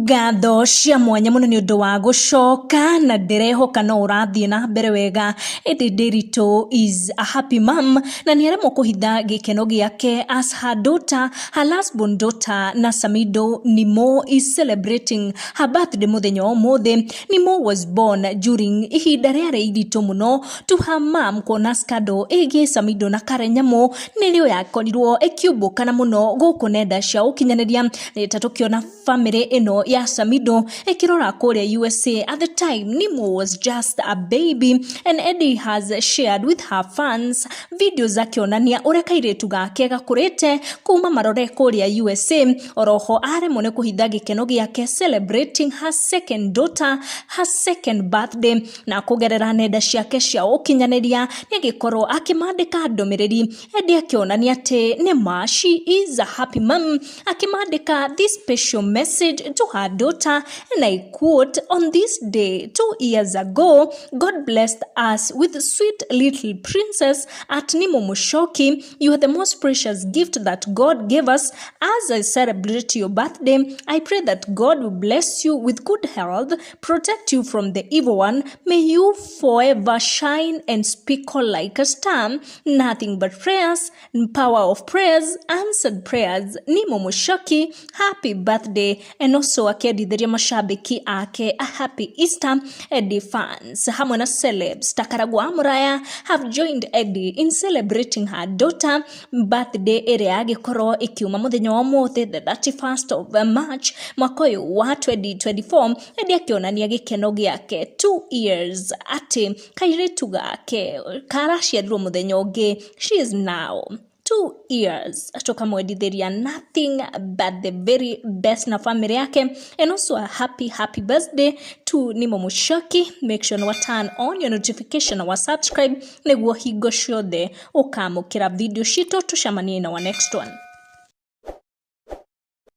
Ngatho cia mwanya muno ni undu wa gucoka na ndirehoka no urathie na mbere wega. Edday Ritũ is a happy mom na ni aremwo kuhitha gikeno giake as her daughter, her last born daughter na Samido Nimo is celebrating her birthday muthenya umuthi. Nimo was born during ihinda riare iritu muno to her mom kuona scandal igi Samido na Karenyamu nirio yakorirwo ikiumbukana muno guku nenda cia ukinyaniria nita tukiona family ino ya Samido ekirora kuria USA. At the time Nimo was just a baby and Edday has shared with her fans videos akionania uria kairetu gake gakurite kuma marore kuria USA. Oroho aremwo ni kuhitha gikeno giake celebrating her second daughter, her second birthday, na kugerera nenda ciake cia ukinyaniria ni agikorwo akimandika ndomereri. Edday akionania ati Nema, she is a happy mom, akimandika this special message to her daughter, and I quote, "On this day 2 years ago, God blessed us with sweet little princess at Nimo Mushoki. You are the most precious gift that God gave us. As I celebrate your birthday, I pray that God will bless you with good health, protect you from the evil one. May you forever shine and sparkle like a star. Nothing but prayers, power of prayers, answered prayers. Nimo Mushoki, happy birthday." And also akiendithiria mashabiki ake a happy Easter. Edday fans hamwe na celebs Gucanjamura have joined Edday in celebrating her daughter birthday iria agikorwo ikiuma muthenya wa umuthi the 31st of March mwaka uyu wa 2024. Edday akionania gikeno giake 2 years ati kairetu gake karaciarirwo muthenya ungi. She is now 2 years tukamwendithiria nothing but the very best na family yake, and also a happy birthday to Nimo Mushoki. Make sure you turn on your notification or subscribe niguo hingo ciothe ukamukira video cito tucemanie na wa next one.